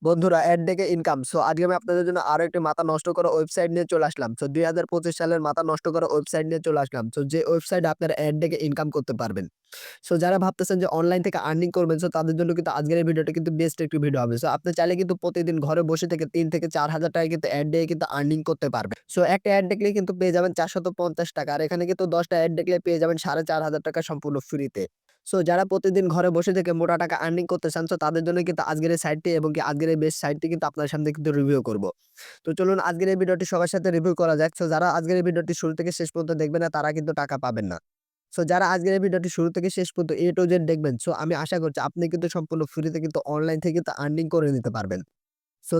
বন্ধুরা অ্যাড ডেকে ইনকাম। আজকে আমি আপনাদের জন্য আরো একটি মাথা নষ্ট করা ওয়েবসাইট নিয়ে চলে আসলাম। ২০২৫ সালের মাথা নষ্ট করা ওয়েবসাইট নিয়ে চলে আসলাম। যে ওয়েবসাইটে আপনারা অ্যাড ডেকে ইনকাম করতে পারবেন। যারা ভাবতেছেন যে অনলাইন থেকে আর্নিং করবেন, তাদের জন্য কিন্তু আজকের এই ভিডিওটা কিন্তু বেস্ট একটি ভিডিও হবে। আপনি চাইলে কিন্তু প্রতিদিন ঘরে বসে থেকে ৩ থেকে ৪,০০০ টাকা কিন্তু অ্যাড ডেকে কিন্তু আর্নিং করতে পারবেন। একটা অ্যাড দেখলেই কিন্তু পেয়ে যাবেন ৳৪৫০ আর এখানে কিন্তু ১০ টা অ্যাড দেখলে পেয়ে যাবেন ৳৪,৫০০ সম্পূর্ণ ফ্রিতে। যারা প্রতিদিন ঘরে বসে থেকে মোটা টাকা আর্নিং করতে চান, তাদের জন্য কিন্তু আজকের এই সাইটটি এবং কি আজকের এই বেস্ট সাইটটি কিন্তু আপনার সামনে কিন্তু রিভিউ করব। চলুন আজকের এই ভিডিওটি সবার সাথে রিভিউ করা যাক। যারা আজকের এই ভিডিওটি শুরু থেকে শেষ পর্যন্ত দেখবেন না, তারা কিন্তু টাকা পাবেন না। যারা আজকের এই ভিডিওটি শুরু থেকে শেষ পর্যন্ত A to Z দেখবেন, আমি আশা করছি আপনি কিন্তু সম্পূর্ণ ফ্রিতে কিন্তু অনলাইন থেকে কিন্তু আর্নিং করে নিতে পারবেন।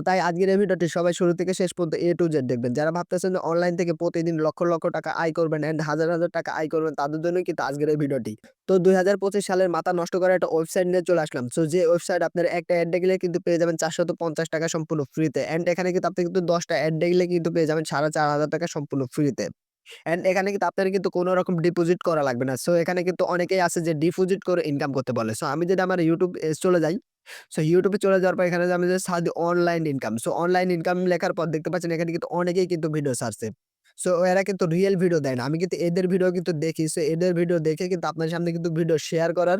তাই আজকের এই ভিডিওটি সবাই শুরু থেকে শেষ পর্যন্ত A to Z দেখবেন। যারা ভাবতেছেন যে অনলাইন থেকে প্রতিদিন লক্ষ, লক্ষ টাকা আয় করবেন এন্ড হাজার, হাজার টাকা আয় করবেন, তাদের জন্যই কিন্তু আজকের এই ভিডিওটি। ২০২৫ সালের মাথা নষ্ট করা একটা ওয়েবসাইট নিয়ে চলে আসলাম। যে ওয়েবসাইট আপনার একটা এড দেখলে কিন্তু পেয়ে যাবেন ৳৪৫০ সম্পূর্ণ ফ্রিতে। এন্ড এখানে কিন্তু আপনি কিন্তু ১০ টা এড দেখলে কিন্তু পেয়ে যাবেন ৳৪,৫০০ সম্পূর্ণ ফ্রিতে। এন্ড এখানে কিন্তু আপনার কিন্তু কোন রকম ডিপোজিট করা লাগবে না। এখানে কিন্তু অনেকেই আছে যে ডিপোজিট করে ইনকাম করতে বলে। আমি যদি আমার YouTube চলে যাই, YouTube এ চলে যাওয়ার পর এখানে যে আমি যে সার্চ দিই অনলাইন ইনকাম। অনলাইন ইনকাম লেখার পর দেখতে পাচ্ছেন এখানে কিন্তু অনেকেই কিন্তু ভিডিও ছাড়ছে। এরা কিন্তু রিয়েল ভিডিও দেয় না। আমি কিন্তু এদের ভিডিও কিন্তু দেখি। এদের ভিডিও দেখে কিন্তু আপনার সামনে কিন্তু ভিডিও শেয়ার করার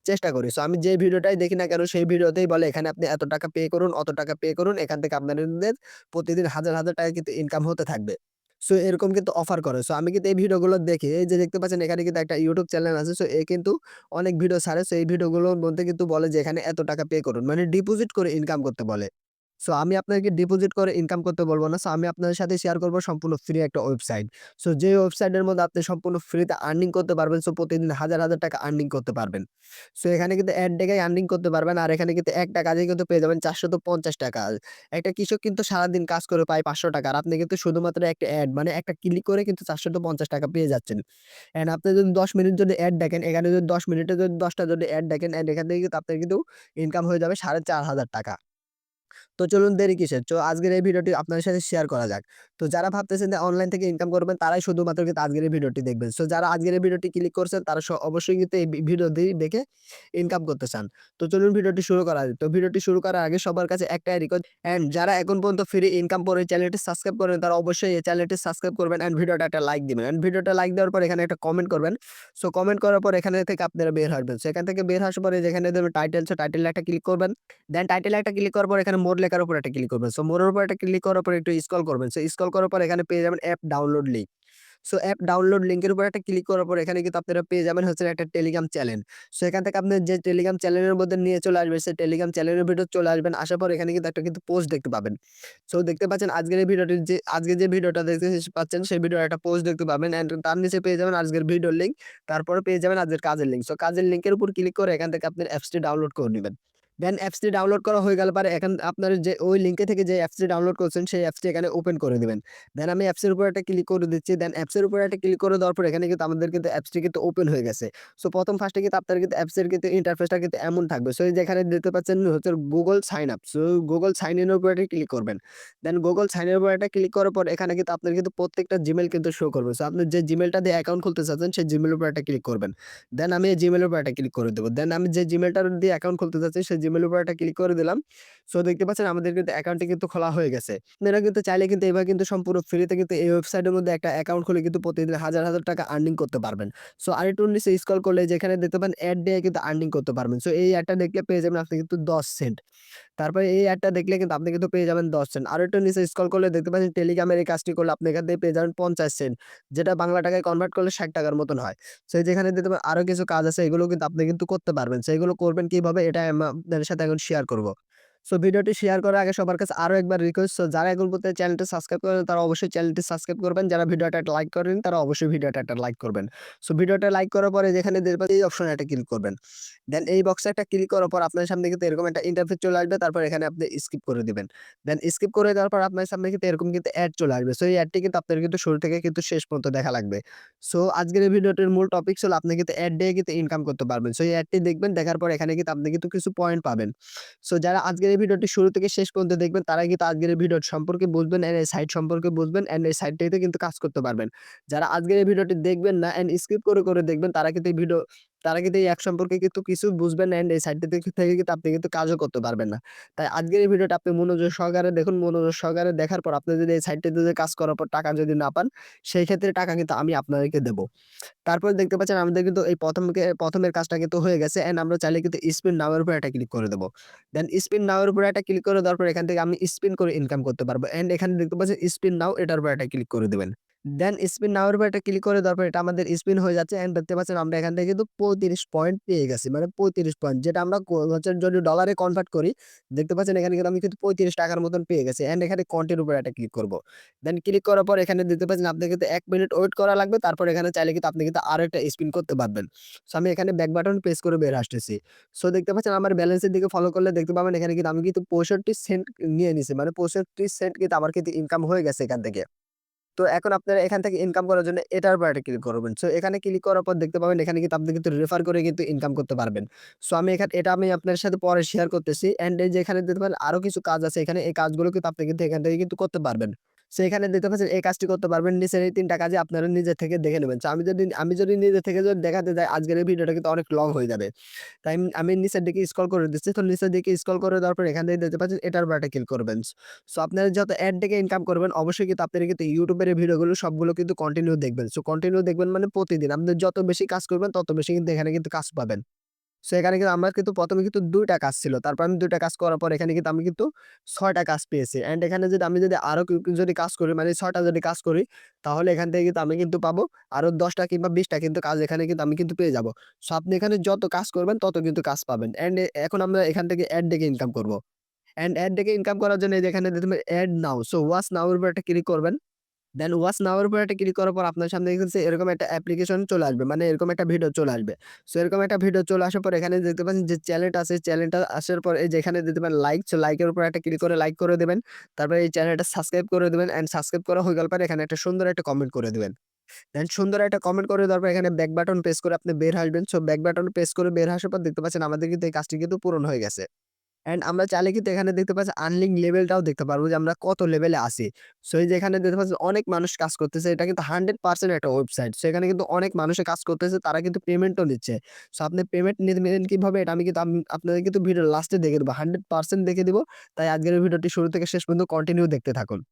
চেষ্টা করি। আমি যে ভিডিওটাই দেখি না কেন সেই ভিডিওতেই বলে এখানে আপনি এত টাকা পে করুন, অত টাকা পে করুন। এখান থেকে আপনাদের প্রতিদিন হাজার, হাজার টাকা কিন্তু ইনকাম হতে থাকবে। এরকম কিন্তু অফার করে। আমি কিন্তু এই ভিডিওগুলো দেখি, এই যে দেখতে পাচ্ছেন এখানে কিন্তু একটা YouTube চ্যানেল আছে। এ কিন্তু অনেক ভিডিও ছাড়ে। এই ভিডিওগুলোর মধ্যে কিন্তু বলে যে এখানে এত টাকা পে করুন। মানে ডিপোজিট করে ইনকাম করতে বলে। আমি আপনাকে ডিপোজিট করে ইনকাম করতে বলব না। আমি আপনাদের সাথে শেয়ার করব সম্পূর্ণ ফ্রি একটা ওয়েবসাইট। যে ওয়েবসাইটের মধ্যে আপনি সম্পূর্ণ ফ্রিতে আর্নিং করতে পারবেন। প্রতিদিন হাজার, হাজার টাকা আর্নিং করতে পারবেন। এখানে কিন্তু এড দেখেই আর্নিং করতে পারবেন। আর এখানে কিন্তু একটা কাজেই কিন্তু পেয়ে যাবেন ৳৪৫০। একটা কৃষক কিন্তু সারাদিন কাজ করে পায় ৳৫০০ আর আপনি কিন্তু শুধুমাত্র একটা এড মানে একটা ক্লিক করে কিন্তু ৳৪৫০ পেয়ে যাচ্ছেন। অ্যান্ড আপনি যদি ১০ মিনিট যদি এড দেখেন, এখানে যদি ১০ মিনিটে যদি ১০ টা যদি এড দেখেন অ্যান্ড এখান থেকে কিন্তু আপনার কিন্তু ইনকাম হয়ে যাবে ৳৪,৫০০। চলুন দেরি কিসের? আজকের এই ভিডিওটি আপনাদের সাথে শেয়ার করা যাক। যারা ভাবতেছেন যে অনলাইন থেকে ইনকাম করবেন তারাই শুধুমাত্র কিন্তু আজকের এই ভিডিওটি দেখবেন। যারা আজকের এই ভিডিওটি ক্লিক করছেন তারা অবশ্যই কিন্তু এই ভিডিওটি দেখে ইনকাম করতে চান। চলুন ভিডিওটি শুরু করা যাক। ভিডিওটি শুরু করার আগে সবার কাছে একটাই রিকোয়েস্ট অ্যান্ড যারা এখন পর্যন্ত ফ্রি ইনকাম করে চ্যানেলটি সাবস্ক্রাইব করেন তারা অবশ্যই এই চ্যানেলটি সাবস্ক্রাইব করবেন অ্যান্ড ভিডিওটা একটা লাইক দিবেন। অ্যান্ড ভিডিওটা লাইক দেওয়ার পর এখানে একটা কমেন্ট করবেন। কমেন্ট করার পর এখানে থেকে আপনারা বের হবেন। এখান থেকে বের হওয়ার পরে যেখানে দেখবেন টাইটেল টাইটেলে একটা ক্লিক করবেন। দেন টাইটেলে একটা ক্লিক করার পর এখানে মোর লেখার উপর একটা ক্লিক করবেন। মোরের উপর একটা ক্লিক করার পর একটু স্ক্রল করবেন। স্ক্রল করার পর এখানে পেয়ে যাবেন app download link. App download লিঙ্কের উপর একটা ক্লিক করার পর এখানে কিন্তু আপনারা পেয়ে যাবেন হচ্ছে একটা টেলিগ্রাম চ্যানেল। এখান থেকে আপনি যে টেলিগ্রাম চ্যানেলের মধ্যে নিয়ে চলে আসবে সেই টেলিগ্রাম চ্যানেলের ভিতর চলে আসবেন। আসার পর এখানে কিন্তু একটা কিন্তু পোস্ট দেখতে পাবেন। দেখতে পাচ্ছেন আজকের এই ভিডিওটি যে আজকে যে ভিডিওটা দেখতে পাচ্ছেন সেই ভিডিওর একটা পোস্ট দেখতে পাবেন অ্যান্ড তার নিচে পেয়ে যাবেন আজকের ভিডিওর লিঙ্ক। তারপরে পেয়ে যাবেন আজকের কাজের লিঙ্ক। কাজের লিঙ্কের উপর ক্লিক করে এখান থেকে আপনার অ্যাপসটি ডাউনলোড করে নিবেন। দেন অ্যাপসটি ডাউনলোড করা হয়ে গেলে পরে এখন আপনার যে ওই লিঙ্কে থেকে যে অ্যাপসটি ডাউনলোড করছেন সেই অ্যাপসটি এখানে ওপেন করে দিবেন। দেন আমি অ্যাপসের উপর একটা ক্লিক করে দিচ্ছি। দেন অ্যাপসের উপর একটা ক্লিক করে দেওয়ার পর এখানে কিন্তু আমাদের কিন্তু অ্যাপসটি কিন্তু ওপেন হয়ে গেছে। ১ম ফার্স্টে কিন্তু আপনার কিন্তু অ্যাপসের কিন্তু ইন্টারফেসটা কিন্তু এমন থাকবে। এই যেখানে দেখতে পাচ্ছেন হচ্ছে Google sign up. Google sign in এর উপর একটা ক্লিক করবেন। দেন Google সাইন ইন এর উপর একটা ক্লিক করার পর এখানে কিন্তু আপনার কিন্তু প্রত্যেকটা জিমেইল কিন্তু শো করবে। আপনি যে জিমেইলটা দিয়ে অ্যাকাউন্ট খুলতে চাচ্ছেন সেই জিমেইলের উপর একটা ক্লিক করবেন। দেন আমি এই জিমেইলের উপর একটা ক্লিক করে দেব। দেন আমি যে জিমেইলটা দিয়ে অ্যাকাউন্ট খুলতে চাচ্ছি সেই জিমেইলের উপর একটা ক্লিক করে দিলাম। দেখতে পাচ্ছেন আমাদের কিন্তু অ্যাকাউন্টটি কিন্তু খোলা হয়ে গেছে। আপনারা কিন্তু চাইলে কিন্তু এভাবে কিন্তু সম্পূর্ণ ফ্রিতে কিন্তু এই ওয়েবসাইটের মধ্যে একটা অ্যাকাউন্ট খুলে কিন্তু প্রতিদিন হাজার, হাজার টাকা আর্নিং করতে পারবেন। আরেকটু নিচে স্ক্রল করলে যেখানে দেখতে পান এড দিয়ে কিন্তু আর্নিং করতে পারবেন। এই এডটা দেখলে পেয়ে যাবেন আপনি কিন্তু ১০ সেন্ট। তারপরে এই এডটা দেখলে কিন্তু আপনি কিন্তু পেয়ে যাবেন ১০ সেন্ট। আরো একটু নিচে স্ক্রল করলে দেখতে পাচ্ছেন টেলিগ্রামের এই কাজটি করলে আপনি এখান থেকে পেয়ে যাবেন ৫০ সেন্ট। যেটা বাংলা টাকায় কনভার্ট করলে ৳৬০ মতন হয়। যেখানে দেখতে পারেন আরো কিছু কাজ আছে এগুলো কিন্তু আপনি কিন্তু করতে পারবেন। এগুলো করবেন কিভাবে এটা আপনাদের সাথে এখন শেয়ার করব। ভিডিওটি শেয়ার করার আগে সবার কাছে আরো একবার রিকোয়েস্ট যারা এখন পর্যন্ত চ্যানেলটি সাবস্ক্রাইব করেন তারা অবশ্যই চ্যানেলটি সাবস্ক্রাইব করবেন। যারা ভিডিওটা একটা লাইক করেন তারা অবশ্যই ভিডিওটা একটা লাইক করবেন। ভিডিওটা লাইক করার পরে যেখানে দেখবেন এই অপশনে একটা ক্লিক করবেন। দেন এই বক্সে একটা ক্লিক করার পর আপনার সামনে কিন্তু এরকম একটা ইন্টারফেস চলে আসবে। তারপর এখানে আপনি স্কিপ করে দিবেন। দেন স্কিপ করে দেওয়ার পর আপনার সামনে কিন্তু এরকম কিন্তু এড চলে আসবে। এই এডটি কিন্তু আপনার কিন্তু শুরু থেকে কিন্তু শেষ পর্যন্ত দেখা লাগবে। আজকের এই ভিডিওটির মূল টপিকস হলো আপনি কিন্তু এড দিয়ে কিন্তু ইনকাম করতে পারবেন। এই এডটি দেখবেন দেখার পর এখানে কিন্তু আপনি কিন্তু কিছু পয়েন্ট পাবেন। যারা আজকের এই ভিডিওটি শুরু থেকে শেষ পর্যন্ত দেখবেন তারাই কিন্তু আজকের এই ভিডিও সম্পর্কে বুঝবেন এন্ড এই সাইট সম্পর্কে বুঝবেন এন্ড এই সাইটটিতে কিন্তু কাজ করতে পারবেন। যারা আজকের এই ভিডিওটি দেখবেন না এন্ড স্কিপ করে দেখবেন তারা কিন্তু এই ভিডিও তারা কিন্তু এই অ্যাপ সম্পর্কে কিন্তু কিছু বুঝবেন না, অ্যান্ড এই সাইটটা থেকে কিন্তু আপনি কিন্তু কাজও করতে পারবেন না। তাই আজকের এই ভিডিওটা আপনি মনোযোগ সহকারে দেখুন। মনোযোগ সহকারে দেখার পর আপনি যদি এই সাইটটাতে যদি কাজ করার পর টাকা যদি না পান, সেই ক্ষেত্রে টাকা কিন্তু আমি আপনাদেরকে দেব। তারপরে দেখতে পাচ্ছেন আমাদের কিন্তু এই ১ম এর কাজটা কিন্তু হয়ে গেছে, অ্যান্ড আমরা চাইলে কিন্তু স্পিন নাও এর উপর একটা ক্লিক করে দেব। দেন স্পিন নাও এর উপর একটা ক্লিক করে দেওয়ার পর এখান থেকে আমি স্পিন করে ইনকাম করতে পারবো, অ্যান্ড এখানে দেখতে পাচ্ছেন স্পিন নাও, এটার উপর একটা ক্লিক করে দিবেন। দেন স্পিন নাও এর উপর একটা ক্লিক করে দেওয়ার পর এটা আমাদের স্পিন হয়ে যাচ্ছে, অ্যান্ড দেখতে পাচ্ছেন আমরা এখান থেকে কিন্তু ৩৫ পয়েন্ট পেয়ে গেছি। মানে ৩৫ পয়েন্ট, যেটা আমরা হচ্ছে যদি ডলারে কনভার্ট করি, দেখতে পাচ্ছেন এখানে কিন্তু আমি কিন্তু ৳৩৫ মতন পেয়ে গেছি, অ্যান্ড এখানে কন্টিনিউ উপর একটা ক্লিক করব। দেন ক্লিক করার পর এখানে দেখতে পাচ্ছেন আপনার কিন্তু ১ মিনিট ওয়েট করা লাগবে। তারপর এখানে চাইলে কিন্তু আপনি কিন্তু আরো একটা স্পিন করতে পারবেন। সো আমি এখানে ব্যাক বাটন প্রেস করে বের আসতেছি। সো দেখতে পাচ্ছেন আমার ব্যালেন্সের দিকে ফলো করলে দেখতে পাবেন এখানে কিন্তু আমি কিন্তু ৬৫ সেন্ট নিয়ে নিছি। মানে ৬৫ সেন্ট কিন্তু আমার কিন্তু ইনকাম হয়ে গেছে এখান থেকে। তো এখন আপনারা এখান থেকে ইনকাম করার জন্য এটার উপর একটা ক্লিক করবেন। সো এখানে ক্লিক করার পর দেখতে পাবেন এখানে কিন্তু আপনি কিন্তু রেফার করে কিন্তু ইনকাম করতে পারবেন। সো আমি এটা আমি আপনার সাথে পরে শেয়ার করতেছি। অ্যান্ড এই যে এখানে দেখতে পারেন আরো কিছু কাজ আছে এখানে। এই কাজগুলো কিন্তু আপনি কিন্তু এখান থেকে কিন্তু করতে পারবেন। সো এখানে দেখতে পাচ্ছেন এই কাজটি করতে পারবেন। নিচের এই ৩ টা কাজে আপনারা নিজে থেকে দেখে নেবেন। সো আমি যদি নিজে থেকে যদি দেখাতে যাই, আজকের এই ভিডিওটা কিন্তু অনেক লং হয়ে যাবে। তাই আমি নিচের দিকে স্ক্রল করে দিচ্ছি। তো নিচের দিকে স্ক্রল করে দেওয়ার পর এখান থেকে দেখতে পাচ্ছেন এটার উপর একটা ক্লিক করবেন। সো আপনারা যত অ্যাড থেকে ইনকাম করবেন অবশ্যই কিন্তু আপনারা কিন্তু YouTube এর এই ভিডিওগুলো সবগুলো কিন্তু কন্টিনিউ দেখবেন। সো কন্টিনিউ দেখবেন মানে প্রতিদিন। আপনি যত বেশি কাজ করবেন তত বেশি কিন্তু এখানে কিন্তু কাজ পাবেন। সো এখানে কিন্তু আমার কিন্তু ১ম এ কিন্তু ২ টা কাজ ছিল। তারপর আমি ২ টা কাজ করার পর এখানে কিন্তু আমি কিন্তু ৬ টা কাজ পেয়েছি। অ্যান্ড এখানে যদি আরো যদি কাজ করি, মানে ৬ টা যদি কাজ করি, তাহলে এখান থেকে কিন্তু আমি কিন্তু পাবো আরো ১০ টা কিংবা ২০ টা কিন্তু কাজ এখানে কিন্তু আমি কিন্তু পেয়ে যাবো। সো আপনি এখানে যত কাজ করবেন তত কিন্তু কাজ পাবেন। অ্যান্ড এখন আমরা এখান থেকে অ্যাড দেখে ইনকাম করব। অ্যান্ড অ্যাড দেখে ইনকাম করার জন্য এই যে এখানে দেখবেন অ্যাড নাও। সো ওয়াচ নাও এর উপর একটা ক্লিক করবেন। দেন ওয়াচ নাও এর উপর একটা ক্লিক করার পর আপনার সামনে দেখতেছে এরকম একটা অ্যাপ্লিকেশন চলে আসবে। মানে এরকম একটা ভিডিও চলে আসবে। সো এরকম একটা ভিডিও চলে আসার পর এখানে দেখতে পাচ্ছেন যে চ্যানেলটা আছে, চ্যানেলটা আসার পর এই যে এখানে দেখতে পারেন লাইক। সো লাইকের উপর একটা ক্লিক করে লাইক করে দিবেন। তারপরে এই চ্যানেলটা সাবস্ক্রাইব করে দিবেন, অ্যান্ড সাবস্ক্রাইব করা হয়ে গেল পরে এখানে একটা সুন্দর একটা কমেন্ট করে দিবেন। দেন সুন্দর একটা কমেন্ট করে দেওয়ার পর এখানে ব্যাক বাটন প্রেস করে আপনি বের আসবেন। সো ব্যাক বাটন প্রেস করে বের আসার পর দেখতে পাচ্ছেন আমাদের কিন্তু এই কাজটি কিন্তু পূরণ হয়ে গেছে। অ্যান্ড আমরা চাইলে কিন্তু এখানে দেখতে পাচ্ছি আর্নিং লেভেলটাও দেখতে পারবো যে আমরা কত লেভেলে আছি। সো এই যে এখানে দেখতে পাচ্ছেন অনেক মানুষ কাজ করতেছে। এটা কিন্তু 100% একটা ওয়েবসাইট। সো এখানে কিন্তু অনেক মানুষে কাজ করতেছে। তারা কিন্তু পেমেন্টও নিচ্ছে। সো আপনি পেমেন্ট নিবেন কিভাবে এটা আমি কিন্তু আপনাদের কিন্তু ভিডিওর লাস্টে দেখে দেব। 100% দেখে দিব। তাই আজকের এই ভিডিওটি শুরু থেকে শেষ পর্যন্ত কন্টিনিউ দেখতে থাকুন।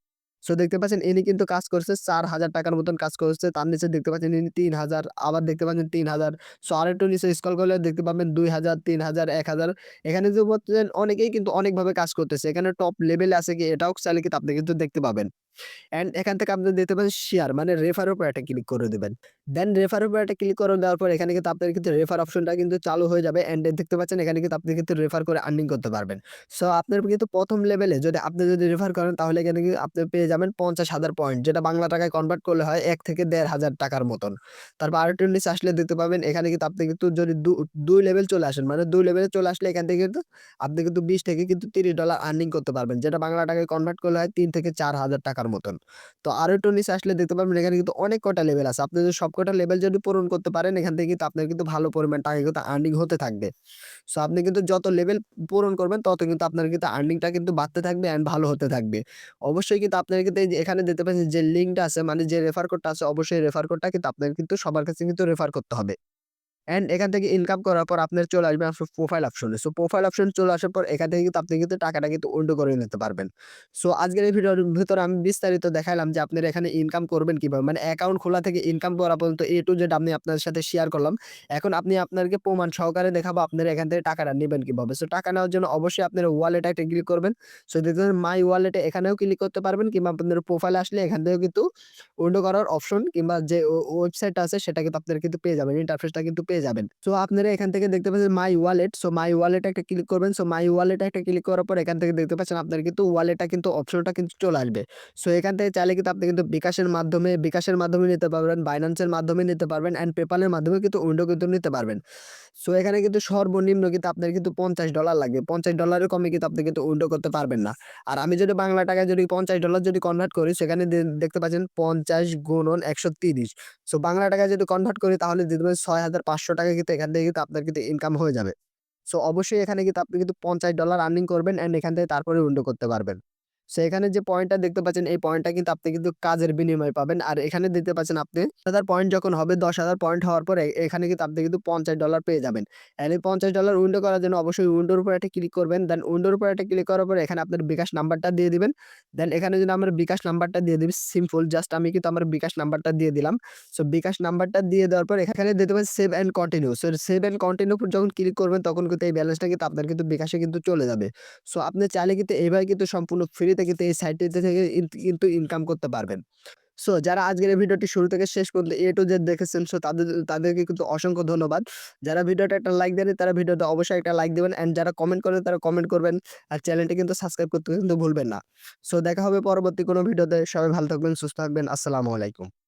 সো দেখতে পাচ্ছেন ইনি কিন্তু কাজ করছে ৳৪,০০০ মতন কাজ করছে। তার নিচে দেখতে পাচ্ছেন ইনি ৩,০০০, আবার দেখতে পাচ্ছেন ৩,০০০। সো আরেকটু নিচে স্ক্রল করলে দেখতে পাবেন ২,০০০, ৩,০০০, ১,০০০। এখানে যে বলতেছেন অনেকেই কিন্তু অনেকভাবে কাজ করতেছে। এখানে টপ লেভেলে আছে কি এটাও চাইলে কিন্তু আপনি কিন্তু দেখতে পাবেন। অ্যান্ড এখান থেকে আপনি দেখতে পাচ্ছেন শেয়ার, মানে রেফার উপর একটা ক্লিক করে দিবেন। দেন রেফার উপর একটা ক্লিক করে দেওয়ার পর এখানে কিন্তু আপনার কিন্তু রেফার অপশনটা কিন্তু চালু হয়ে যাবে। অ্যান্ড দেখতে পাচ্ছেন এখানে কিন্তু আপনি কিন্তু রেফার করে আর্নিং করতে পারবেন। সো আপনার কিন্তু ১ম লেভেলে আপনি যদি রেফার করেন তাহলে এখানে কিন্তু আপনি পেয়ে যাবেন ৫০,০০০ পয়েন্ট, যেটা বাংলা টাকায় কনভার্ট করলে হয় ১ থেকে ১,৫০০ টাকার মতন। তারপর আরেকটু নিচে আসলে দেখতে পাবেন এখানে কিন্তু আপনি কিন্তু যদি ২ লেভেল চলে আসেন, মানে ২ লেভেলে চলে আসলে এখান থেকে কিন্তু আপনি কিন্তু $২০ থেকে কিন্তু $৩০ আর্নিং করতে পারবেন, যেটা বাংলা টাকায় কনভার্ট করলে হয় ৩ থেকে ৪,০০০ টাকার মতন। তো আরো একটু নিচে আসলে দেখতে পাবেন এখানে কিন্তু অনেক কটা লেভেল আছে। আপনি যদি সবকটা লেভেল যদি পূরণ করতে পারেন এখান থেকে কিন্তু আপনার কিন্তু ভালো পরিমাণ টাকা কিন্তু আর্নিং হতে থাকবে। সো আপনি কিন্তু যত লেভেল পূরণ করবেন তত কিন্তু আপনার কিন্তু আর্নিংটা কিন্তু বাড়তে থাকবে অ্যান্ড ভালো হতে থাকবে। অবশ্যই কিন্তু আপনার কিন্তু এই যে এখানে দেখতে পাচ্ছেন যে লিঙ্কটা আছে, মানে যে রেফার কোডটা আছে, অবশ্যই রেফার কোডটা কিন্তু আপনার কিন্তু সবার কাছে কিন্তু রেফার করতে হবে। অ্যান্ড এখান থেকে ইনকাম করার পর আপনার চলে আসবে আপনার প্রোফাইল অপশনে। সো প্রোফাইল অপশন চলে আসার পর এখান থেকে কিন্তু আপনি কিন্তু টাকাটা কিন্তু উইথড্র করে নিতে পারবেন। সো আজকের এই ভিডিওর ভিতরে আমি বিস্তারিত দেখাইলাম যে আপনারা এখানে ইনকাম করবেন কিভাবে। মানে অ্যাকাউন্ট খোলা থেকে ইনকাম করা পর্যন্ত A to Z আমি আপনার সাথে শেয়ার করলাম। এখন আপনাদেরকে প্রমাণ সহকারে দেখাবো আপনারা এখান থেকে টাকাটা নিবেন কিভাবে। সো টাকা নেওয়ার জন্য অবশ্যই আপনারা ওয়ালেটে একটা ক্লিক করবেন। সো দেখবেন মাই ওয়ালেটে এখানেও ক্লিক করতে পারবেন, কিংবা আপনাদের প্রোফাইলে আসলে এখান থেকেও কিন্তু উইথড্র করার অপশন কিংবা যে ওয়েবসাইটটা আছে সেটা কিন্তু আপনারা কিন্তু পেয়ে যাবেন। ইন্টারফেসটা কিন্তু পেয়ে যাবেন। সো আপনারা এখান থেকে দেখতে পাচ্ছেন মাই ওয়ালেট। সো মাই ওয়ালেটে একটা ক্লিক করবেন। সো মাই ওয়ালেটে একটা ক্লিক করার পর এখান থেকে দেখতে পাচ্ছেন আপনার কিন্তু ওয়ালেটটা কিন্তু অপশনটা কিন্তু চলে আসবে। সো এখান থেকে চাইলে কিন্তু আপনি কিন্তু বিকাশের মাধ্যমে নিতে পারবেন, বাইন্যান্সের মাধ্যমে নিতে পারবেন, অ্যান্ড পেপ্যালের মাধ্যমে কিন্তু উইথড্র কিন্তু নিতে পারবেন। সো এখানে কিন্তু সর্বনিম্ন কিন্তু আপনার কিন্তু $৫০ লাগবে। $৫০ এর কমে কিন্তু আপনি কিন্তু উইথড্র করতে পারবেন না। আর আমি যদি বাংলা টাকায় যদি $৫০ যদি কনভার্ট করি সেখানে দেখতে পাচ্ছেন ৫০ গুণন ১৩০। সো বাংলা টাকায় যদি কনভার্ট করি তাহলে দেখবেন ৳৬,৫০০ কিন্তু এখান থেকে কিন্তু আপনার কিন্তু ইনকাম হয়ে যাবে। সো অবশ্যই এখানে কিন্তু আপনি কিন্তু $৫০ আর্নিং করবেন, অ্যান্ড এখান থেকে তারপরে উইথড্র করতে পারবেন। সো এখানে যে পয়েন্টটা দেখতে পাচ্ছেন এই পয়েন্টটা কিন্তু আপনি কিন্তু কাজের বিনিময়ে পাবেন। আর এখানে দেখতে পাচ্ছেন আপনি ১০০০ পয়েন্ট যখন হবে ১০,০০০ পয়েন্ট হওয়ার পরে এখানে কিন্তু আপনি কিন্তু $৫০ পেয়ে যাবেন। এন্ড এই $৫০ উইন্ডো করার জন্য অবশ্যই উইন্ডোর উপর একটা ক্লিক করবেন। দেন উইন্ডোর উপর একটা ক্লিক করার পরে এখানে আপনার বিকাশ নাম্বারটা দিয়ে দিবেন। দেন এখানে যদি আমার বিকাশ নাম্বারটা দিয়ে দিবি সিম্পল জাস্ট আমি কিন্তু আমার বিকাশ নাম্বারটা দিয়ে দিলাম। সো বিকাশ নাম্বারটা দিয়ে দেওয়ার পর এখানে দেখতে পাচ্ছেন save and continue. So save and continue উপর যখন ক্লিক করবেন তখন কিন্তু এই ব্যালেন্সটা কিন্তু আপনার কিন্তু বিকাশে কিন্তু চলে যাবে। সো আপনি চাইলে কিন্তু এইভাবে কিন্তু সম্পূর্ণ ফ্রিতে কিন্তু এই সাইটটিতে থেকে কিন্তু ইনকাম করতে পারবেন। সো যারা আজকের এই ভিডিওটি শুরু থেকে শেষ পর্যন্ত A to Z দেখেছেন সো তাদেরকে কিন্তু অসংখ্য ধন্যবাদ। যারা ভিডিওটা একটা লাইক দেননি তারা ভিডিওতে অবশ্যই একটা লাইক দিবেন অ্যান্ড যারা কমেন্ট করেন তারা কমেন্ট করবেন। আর চ্যানেলটি কিন্তু সাবস্ক্রাইব করতে কিন্তু ভুলবেন না। সো দেখা হবে পরবর্তী কোনো ভিডিওতে। সবাই ভালো থাকবেন, সুস্থ থাকবেন। আসসালামু আলাইকুম।